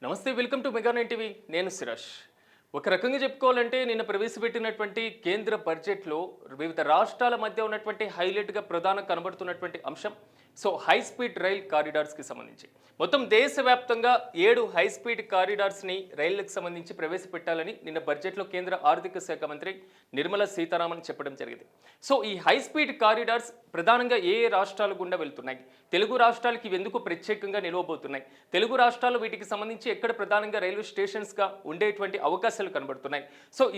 నమస్తే, welcome to మెగా9 TV. నేను సిరాష్. ఒక రకంగా చెప్పుకోవాలంటే నిన్న ప్రవేశపెట్టినటువంటి కేంద్ర బడ్జెట్లో వివిధ రాష్ట్రాల మధ్య ఉన్నటువంటి హైలైట్గా ప్రధాన కనబడుతున్నటువంటి అంశం హై స్పీడ్ రైల్ కారిడార్స్కి సంబంధించి మొత్తం దేశవ్యాప్తంగా 7 హై స్పీడ్ కారిడార్స్ని రైళ్లకు సంబంధించి ప్రవేశపెట్టాలని నిన్న బడ్జెట్లో కేంద్ర ఆర్థిక శాఖ మంత్రి నిర్మలా సీతారామన్ చెప్పడం జరిగింది. ఈ హై స్పీడ్ కారిడార్స్ ప్రధానంగా ఏ రాష్ట్రాలు గుండా వెళ్తున్నాయి, తెలుగు రాష్ట్రాలకి ఇవి ఎందుకు ప్రత్యేకంగా నిలవబోతున్నాయి, తెలుగు రాష్ట్రాలు వీటికి సంబంధించి ఎక్కడ ప్రధానంగా రైల్వే స్టేషన్స్గా ఉండేటువంటి అవకాశాలు కనబడుతున్నాయి.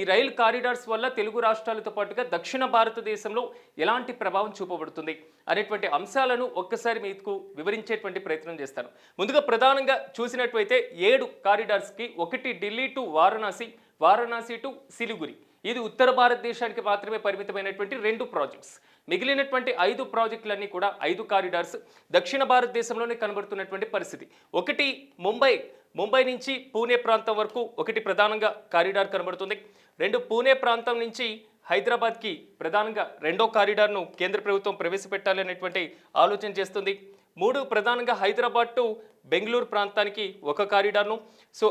ఈ రైల్ కారిడార్స్ వల్ల తెలుగు రాష్ట్రాలతో పాటుగా దక్షిణ భారతదేశంలో ఎలాంటి ప్రభావం చూపబడుతుంది అనేటువంటి అంశాలను ఒక్కసారి మీకు వివరించేటువంటి ప్రయత్నం చేస్తాను. ముందుగా ప్రధానంగా చూసినట్లయితే 7 కారిడార్స్కి, ఒకటి ఢిల్లీ టు వారణాసి, వారణాసి టు సిలిగురి. ఇది ఉత్తర భారతదేశానికి మాత్రమే పరిమితమైనటువంటి 2 ప్రాజెక్ట్స్. మిగిలినటువంటి 5 ప్రాజెక్టులన్నీ కూడా 5 కారిడార్స్ దక్షిణ భారతదేశంలోనే కనబడుతున్నటువంటి పరిస్థితి. ఒకటి ముంబై నుంచి పూణే ప్రాంతం వరకు ఒకటి ప్రధానంగా కారిడార్ కనబడుతుంది. 2 పూణే ప్రాంతం నుంచి హైదరాబాద్కి ప్రధానంగా 2వ కారిడార్ను కేంద్ర ప్రభుత్వం ప్రవేశపెట్టాలనేటువంటి ఆలోచన చేస్తుంది. 3 ప్రధానంగా హైదరాబాద్ టు బెంగళూరు ప్రాంతానికి ఒక కారిడార్ను,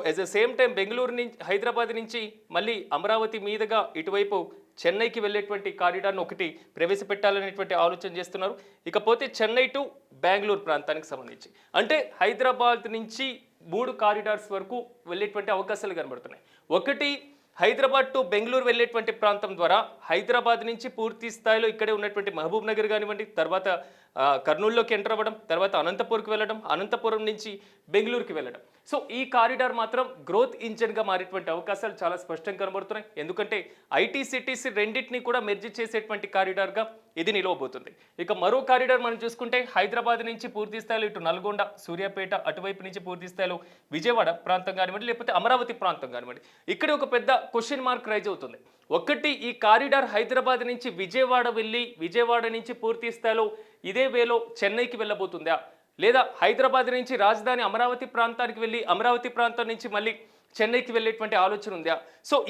at the same time Bengaluru నుంచి హైదరాబాద్ నుంచి మళ్ళీ అమరావతి మీదుగా ఇటువైపు చెన్నైకి వెళ్ళేటువంటి కారిడార్ను ఒకటి ప్రవేశపెట్టాలనేటువంటి ఆలోచన చేస్తున్నారు. ఇకపోతే చెన్నై టు బెంగళూరు ప్రాంతానికి సంబంధించి అంటే హైదరాబాద్ నుంచి 3 కారిడార్స్ వరకు వెళ్ళేటువంటి అవకాశాలు కనబడుతున్నాయి. ఒకటి హైదరాబాద్ టు బెంగళూరు వెళ్ళేటువంటి ప్రాంతం ద్వారా హైదరాబాద్ నుంచి పూర్తి స్థాయిలో ఇక్కడే ఉన్నటువంటి మహబూబ్ నగర్ కానివ్వండి, తర్వాత కర్నూలులోకి ఎంటర్ అవ్వడం, తర్వాత అనంతపూర్కి వెళ్ళడం, అనంతపురం నుంచి బెంగళూరుకి వెళ్ళడం. ఈ కారిడార్ మాత్రం గ్రోత్ ఇంజన్గా మారేటువంటి అవకాశాలు చాలా స్పష్టంగా కనబడుతున్నాయి. ఎందుకంటే ఐటీ సిటీస్ రెండింటినీ కూడా మెర్జ్ చేసేటువంటి కారిడార్గా ఇది నిలవబోతుంది. ఇక మరో కారిడార్ మనం చూసుకుంటే హైదరాబాద్ నుంచి పూర్తి స్థాయిలో ఇటు నల్గొండ, సూర్యాపేట, అటువైపు నుంచి పూర్తి స్థాయిలో విజయవాడ ప్రాంతం కానివ్వండి, లేకపోతే అమరావతి ప్రాంతం కానివ్వండి. ఇక్కడ ఒక పెద్ద క్వశ్చన్ మార్క్ రైజ్ అవుతుంది. ఒకటి, ఈ కారిడార్ హైదరాబాద్ నుంచి విజయవాడ వెళ్ళి విజయవాడ నుంచి పూర్తి స్థాయిలో ఇదే వేలో చెన్నైకి వెళ్ళబోతుందా, లేదా హైదరాబాద్ నుంచి రాజధాని అమరావతి ప్రాంతానికి వెళ్ళి అమరావతి ప్రాంతం నుంచి మళ్ళీ చెన్నైకి వెళ్ళేటువంటి ఆలోచన ఉందా?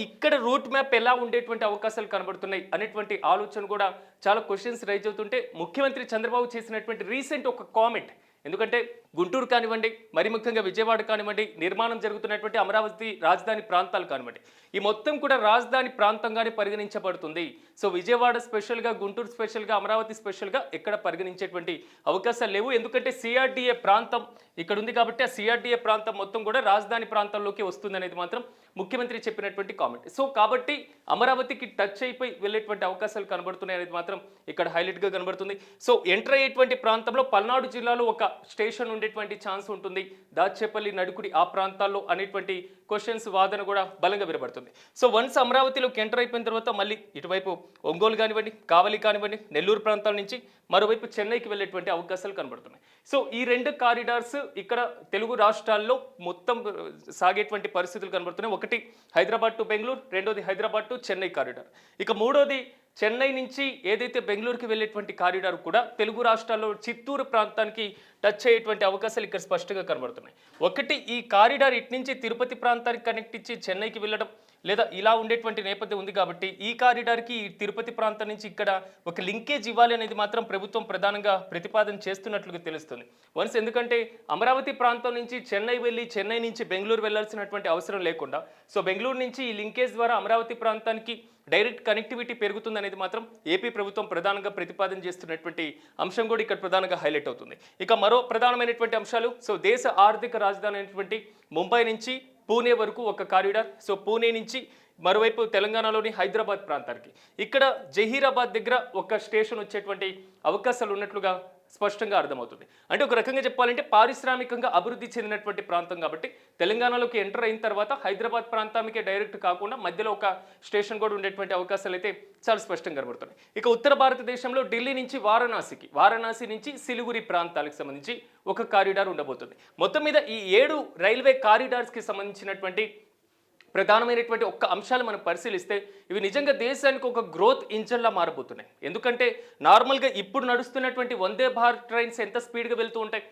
ఇక్కడ రూట్ మ్యాప్ ఎలా ఉండేటువంటి అవకాశాలు కనబడుతున్నాయి అనేటువంటి ఆలోచన కూడా చాలా క్వశ్చన్స్ రైజ్ అవుతుంటే ముఖ్యమంత్రి చంద్రబాబు చేసినటువంటి రీసెంట్ ఒక కామెంట్, ఎందుకంటే గుంటూరు కానివ్వండి, మరి ముఖ్యంగా విజయవాడ కానివ్వండి, నిర్మాణం జరుగుతున్నటువంటి అమరావతి రాజధాని ప్రాంతాలు కానివ్వండి, ఈ మొత్తం కూడా రాజధాని ప్రాంతంగానే పరిగణించబడుతుంది. విజయవాడ స్పెషల్గా, గుంటూరు స్పెషల్గా, అమరావతి స్పెషల్గా ఎక్కడ పరిగణించేటువంటి అవకాశాలు లేవు. ఎందుకంటే సిఆర్డీఏ ప్రాంతం ఇక్కడ ఉంది కాబట్టి ఆ సిఆర్డీఏ ప్రాంతం మొత్తం కూడా రాజధాని ప్రాంతంలోకి వస్తుంది అనేది మాత్రం ముఖ్యమంత్రి చెప్పినటువంటి కామెంట్. కాబట్టి అమరావతికి టచ్ అయిపోయి వెళ్ళేటువంటి అవకాశాలు కనబడుతున్నాయి అనేది మాత్రం ఇక్కడ హైలైట్గా కనబడుతుంది. ఎంటర్ అయ్యేటువంటి ప్రాంతంలో పల్నాడు జిల్లాలో ఒక స్టేషన్ ఉండేటువంటి ఛాన్స్ ఉంటుంది, దాచేపల్లి, నడుకుడి ఆ ప్రాంతాల్లో అనేటువంటి క్వశ్చన్స్ వాదన కూడా బలంగా వినబడుతుంది. వన్స్ అమరావతిలోకి ఎంటర్ అయిపోయిన తర్వాత మళ్ళీ ఇటువైపు ఒంగోలు కానివ్వండి, కావలి కానివ్వండి, నెల్లూరు ప్రాంతాల నుంచి మరోవైపు చెన్నైకి వెళ్ళేటువంటి అవకాశాలు కనబడుతున్నాయి. ఈ 2 కారిడార్స్ ఇక్కడ తెలుగు రాష్ట్రాల్లో మొత్తం సాగేటువంటి పరిస్థితులు కనబడుతున్నాయి. ఒకటి హైదరాబాద్ టు బెంగళూరు, రెండోది హైదరాబాద్ టు చెన్నై కారిడార్. ఇక మూడోది చెన్నై నుంచి ఏదైతే బెంగళూరుకి వెళ్ళేటువంటి కారిడార్ కూడా తెలుగు రాష్ట్రాల్లో చిత్తూరు ప్రాంతానికి టచ్ అయ్యేటువంటి అవకాశాలు ఇక్కడ స్పష్టంగా కనబడుతున్నాయి. ఒకటి, ఈ కారిడార్ ఇటు నుంచి తిరుపతి ప్రాంతానికి కనెక్ట్ ఇచ్చి చెన్నైకి వెళ్ళడం, లేదా ఇలా ఉండేటువంటి నేపథ్యం ఉంది కాబట్టి ఈ కారిడార్కి తిరుపతి ప్రాంతం నుంచి ఇక్కడ ఒక లింకేజ్ ఇవ్వాలి అనేది మాత్రం ప్రభుత్వం ప్రధానంగా ప్రతిపాదన చేస్తున్నట్లుగా తెలుస్తుంది. ఎందుకంటే అమరావతి ప్రాంతం నుంచి చెన్నై వెళ్ళి చెన్నై నుంచి బెంగళూరు వెళ్లాల్సినటువంటి అవసరం లేకుండా బెంగళూరు నుంచి ఈ లింకేజ్ ద్వారా అమరావతి ప్రాంతానికి డైరెక్ట్ కనెక్టివిటీ పెరుగుతుంది అనేది మాత్రం ఏపీ ప్రభుత్వం ప్రధానంగా ప్రతిపాదన చేస్తున్నటువంటి అంశం కూడా ఇక్కడ ప్రధానంగా హైలైట్ అవుతుంది. ఇక మరో ప్రధానమైనటువంటి అంశాలు, దేశ ఆర్థిక రాజధాని అయినటువంటి ముంబై నుంచి పూణే వరకు ఒక కారిడార్. పూణే నుంచి మరోవైపు తెలంగాణలోని హైదరాబాద్ ప్రాంతానికి ఇక్కడ జహీరాబాద్ దగ్గర ఒక స్టేషన్ వచ్చేటువంటి అవకాశాలు ఉన్నట్లుగా స్పష్టంగా అర్థమవుతుంది. అంటే ఒక రకంగా చెప్పాలంటే పారిశ్రామికంగా అభివృద్ధి చెందినటువంటి ప్రాంతం కాబట్టి తెలంగాణలోకి ఎంటర్ అయిన తర్వాత హైదరాబాద్ ప్రాంతానికే డైరెక్ట్ కాకుండా మధ్యలో ఒక స్టేషన్ కూడా ఉండేటువంటి అవకాశాలు అయితే చాలా స్పష్టంగా కనబడుతున్నాయి. ఇక ఉత్తర భారతదేశంలో ఢిల్లీ నుంచి వారణాసి నుంచి సిలిగురి ప్రాంతాలకు సంబంధించి ఒక కారిడార్ ఉండబోతుంది. మొత్తం మీద ఈ 7 రైల్వే కారిడార్స్కి సంబంధించినటువంటి ప్రధానమైనటువంటి ఒక్క అంశాలు మనం పరిశీలిస్తే ఇవి నిజంగా దేశానికి ఒక గ్రోత్ ఇంజన్లా మారబోతున్నాయి. ఎందుకంటే నార్మల్గా ఇప్పుడు నడుస్తున్నటువంటి వందే భారత్ ట్రైన్స్ ఎంత స్పీడ్గా వెళ్తూ ఉంటాయి,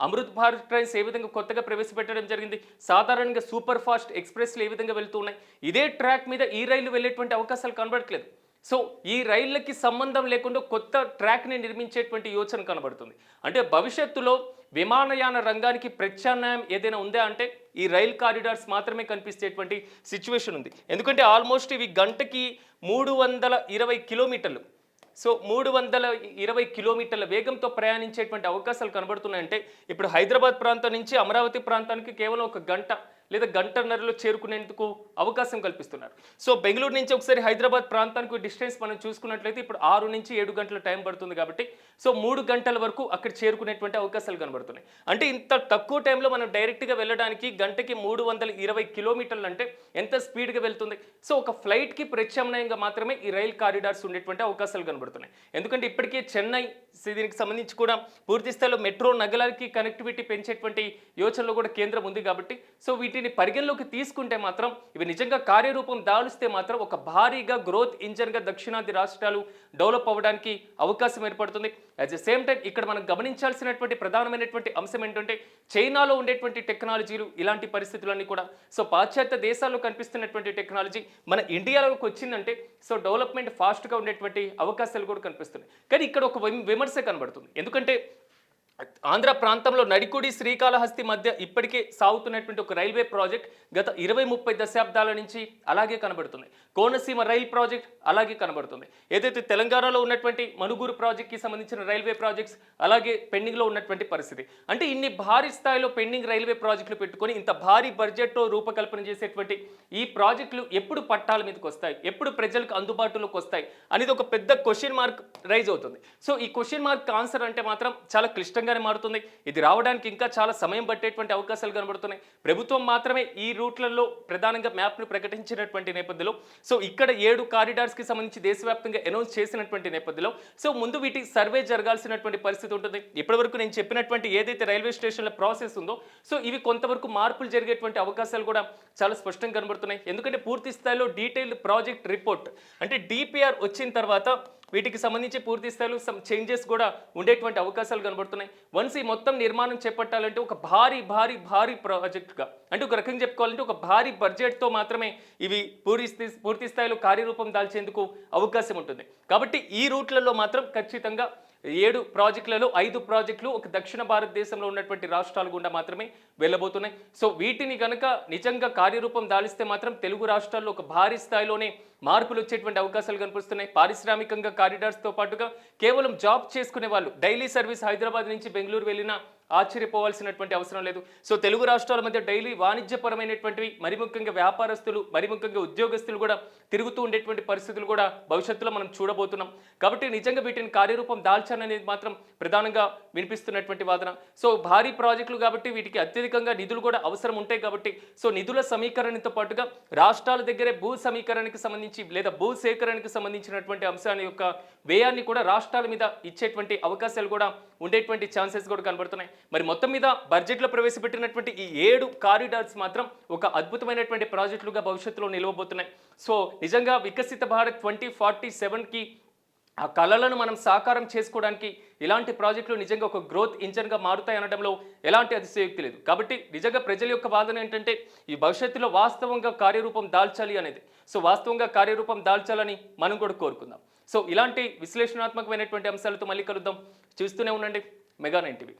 అమృత్ భారత్ ట్రైన్స్ ఏ విధంగా కొత్తగా ప్రవేశపెట్టడం జరిగింది, సాధారణంగా సూపర్ ఫాస్ట్ ఎక్స్ప్రెస్లు ఏ విధంగా వెళ్తూ ఉన్నాయి, ఇదే ట్రాక్ మీద ఈ రైలు వెళ్ళేటువంటి అవకాశాలు కనబడట్లేదు. ఈ రైళ్లకి సంబంధం లేకుండా కొత్త ట్రాక్ని నిర్మించేటువంటి యోచన కనబడుతుంది. అంటే భవిష్యత్తులో విమానయాన రంగానికి ప్రత్యామ్నాయం ఏదైనా ఉందా అంటే ఈ రైల్ కారిడార్స్ మాత్రమే కనిపించేటువంటి సిచ్యువేషన్ ఉంది. ఎందుకంటే ఆల్మోస్ట్ ఇవి గంటకి 320 కిలోమీటర్లు, సో 320 కిలోమీటర్ల వేగంతో ప్రయాణించేటువంటి అవకాశాలు కనబడుతున్నాయంటే ఇప్పుడు హైదరాబాద్ ప్రాంతం నుంచి అమరావతి ప్రాంతానికి కేవలం ఒక గంట లేదా గంటన్నరలో చేరుకునేందుకు అవకాశం కల్పిస్తున్నారు. సో బెంగళూరు నుంచి ఒకసారి హైదరాబాద్ ప్రాంతానికి డిస్టెన్స్ మనం చూసుకున్నట్లయితే ఇప్పుడు 6 నుంచి 7 గంటల టైం పడుతుంది కాబట్టి సో 3 గంటల వరకు అక్కడ చేరుకునేటువంటి అవకాశాలు కనబడుతున్నాయి. అంటే ఇంత తక్కువ టైంలో మనం డైరెక్ట్గా వెళ్ళడానికి గంటకి 320 కిలోమీటర్లు అంటే ఎంత స్పీడ్గా వెళ్తుంది. సో ఒక ఫ్లైట్కి ప్రత్యామ్నాయంగా మాత్రమే ఈ రైల్ కారిడార్స్ ఉండేటువంటి అవకాశాలు కనబడుతున్నాయి. ఎందుకంటే ఇప్పటికే చెన్నై దీనికి సంబంధించి కూడా పూర్తి స్థాయిలో మెట్రో నగరాలకి కనెక్టివిటీ పెంచేటువంటి యోచనలో కూడా కేంద్రం ఉంది కాబట్టి సో వీటిని పరిగణలోకి తీసుకుంటే మాత్రం ఇవి నిజంగా కార్యరూపం దాలుస్తే మాత్రం ఒక భారీగా గ్రోత్ ఇంజన్గా దక్షిణాది రాష్ట్రాలు డెవలప్ అవ్వడానికి అవకాశం ఏర్పడుతుంది. అట్ ద సేమ్ టైం ఇక్కడ మనం గమనించాల్సినటువంటి ప్రధానమైనటువంటి అంశం ఏంటంటే చైనాలో ఉండేటువంటి టెక్నాలజీలు ఇలాంటి పరిస్థితులన్నీ కూడా సో పాశ్చాత్య దేశాల్లో కనిపిస్తున్నటువంటి టెక్నాలజీ మన ఇండియాలోకి వచ్చిందంటే సో డెవలప్మెంట్ ఫాస్ట్గా ఉండేటువంటి అవకాశాలు కూడా కనిపిస్తున్నాయి. కానీ ఇక్కడ ఒక విమర్శ కనబడుతుంది. ఎందుకంటే ఆంధ్ర ప్రాంతంలో నడికుడి శ్రీకాళహస్తి మధ్య ఇప్పటికే సాగుతున్నటువంటి ఒక రైల్వే ప్రాజెక్ట్ గత 20-30 దశాబ్దాల నుంచి అలాగే కనబడుతుంది. కోనసీమ రైల్ ప్రాజెక్ట్ అలాగే కనబడుతుంది. ఏదైతే తెలంగాణలో ఉన్నటువంటి మనుగూరు ప్రాజెక్ట్కి సంబంధించిన రైల్వే ప్రాజెక్ట్స్ అలాగే పెండింగ్లో ఉన్నటువంటి పరిస్థితి. అంటే ఇన్ని భారీ స్థాయిలో పెండింగ్ రైల్వే ప్రాజెక్టులు పెట్టుకొని ఇంత భారీ బడ్జెట్తో రూపకల్పన చేసేటువంటి ఈ ప్రాజెక్టులు ఎప్పుడు పట్టాల మీదకి వస్తాయి, ఎప్పుడు ప్రజలకు అందుబాటులోకి వస్తాయి అనేది ఒక పెద్ద క్వశ్చన్ మార్క్ రైజ్ అవుతుంది. సో ఈ క్వశ్చన్ మార్క్ ఆన్సర్ అంటే మాత్రం చాలా క్లిష్టంగా మారుతుంది. ఇది రావడానికి ఇంకా చాలా సమయం పట్టేటువంటి అవకాశాలు కనబడుతున్నాయి. ప్రభుత్వం మాత్రమే ఈ రూట్లలో ప్రధానంగా మ్యాప్ను ప్రకటించినటువంటి నేపథ్యంలో సో ఇక్కడ 7 కారిడార్స్కి సంబంధించి దేశవ్యాప్తంగా అనౌన్స్ చేసినటువంటి నేపథ్యంలో సో ముందు వీటి సర్వే జరగాల్సినటువంటి పరిస్థితి ఉంటుంది. ఇప్పటివరకు నేను చెప్పినటువంటి ఏదైతే రైల్వే స్టేషన్ల ప్రాసెస్ ఉందో సో ఇవి కొంతవరకు మార్పులు జరిగేటువంటి అవకాశాలు కూడా చాలా స్పష్టంగా కనబడుతున్నాయి. ఎందుకంటే పూర్తి స్థాయిలో డీటెయిల్డ్ ప్రాజెక్ట్ రిపోర్ట్ అంటే డిపిఆర్ వచ్చిన తర్వాత వీటికి సంబంధించి పూర్తి స్థాయిలో సమ్ చేంజెస్ కూడా ఉండేటువంటి అవకాశాలు కనబడుతున్నాయి. వన్స్ ఈ మొత్తం నిర్మాణం చేపట్టాలంటే ఒక భారీ ప్రాజెక్టుగా అంటే ఒక రకంగా చెప్పుకోవాలంటే ఒక భారీ బడ్జెట్తో మాత్రమే ఇవి పూర్తి స్థాయిలో కార్యరూపం దాల్చేందుకు అవకాశం ఉంటుంది. కాబట్టి ఈ రూట్లలో మాత్రం ఖచ్చితంగా 7 ప్రాజెక్టులలో 5 ప్రాజెక్టులు ఒక దక్షిణ భారతదేశంలో ఉన్నటువంటి రాష్ట్రాల గుండా మాత్రమే వెళ్ళబోతున్నాయి. సో వీటిని కనుక నిజంగా కార్యరూపం దాలిస్తే మాత్రం తెలుగు రాష్ట్రాల్లో ఒక భారీ స్థాయిలోనే మార్పులు వచ్చేటువంటి అవకాశాలు కనిపిస్తున్నాయి. పారిశ్రామికంగా కారిడార్స్తో పాటుగా కేవలం జాబ్ చేసుకునే వాళ్ళు డైలీ సర్వీస్ హైదరాబాద్ నుంచి బెంగళూరు వెళ్ళినా ఆశ్చర్యపోవాల్సినటువంటి అవసరం లేదు. సో తెలుగు రాష్ట్రాల మధ్య డైలీ వాణిజ్యపరమైనటువంటివి మరి ముఖ్యంగా వ్యాపారస్తులు మరి ముఖ్యంగా ఉద్యోగస్తులు కూడా తిరుగుతూ ఉండేటువంటి పరిస్థితులు కూడా భవిష్యత్తులో మనం చూడబోతున్నాం. కాబట్టి నిజంగా వీటిని కార్యరూపం దాల్చాలనేది మాత్రం ప్రధానంగా వినిపిస్తున్నటువంటి వాదన. సో భారీ ప్రాజెక్టులు కాబట్టి వీటికి అత్యధికంగా నిధులు కూడా అవసరం ఉంటాయి కాబట్టి సో నిధుల సమీకరణతో పాటుగా రాష్ట్రాల దగ్గరే భూ సమీకరణకి సంబంధించి లేదా భూ సేకరణకు సంబంధించినటువంటి అంశాల యొక్క వ్యయాన్ని కూడా రాష్ట్రాల మీద ఇచ్చేటువంటి అవకాశాలు కూడా ఉండేటువంటి ఛాన్సెస్ కూడా కనబడుతున్నాయి. మరి మొత్తం మీద బడ్జెట్లో ప్రవేశపెట్టినటువంటి ఈ 7 కారిడార్స్ మాత్రం ఒక అద్భుతమైనటువంటి ప్రాజెక్టులుగా భవిష్యత్తులో నిలవబోతున్నాయి. సో నిజంగా వికసిత భారత్ 2047కి ఆ కళలను మనం సాకారం చేసుకోవడానికి ఇలాంటి ప్రాజెక్టులు నిజంగా ఒక గ్రోత్ ఇంజన్గా మారుతాయి అనడంలో ఎలాంటి అతిశయోక్తి లేదు. కాబట్టి నిజంగా ప్రజల యొక్క వాదన ఏంటంటే ఈ భవిష్యత్తులో వాస్తవంగా కార్యరూపం దాల్చాలి అనేది. సో వాస్తవంగా కార్యరూపం దాల్చాలని మనం కూడా కోరుకుందాం. సో ఇలాంటి విశ్లేషణాత్మకమైనటువంటి అంశాలతో మళ్ళీ కలుద్దాం. చూస్తూనే ఉండండి మెగా 9 టీవీ.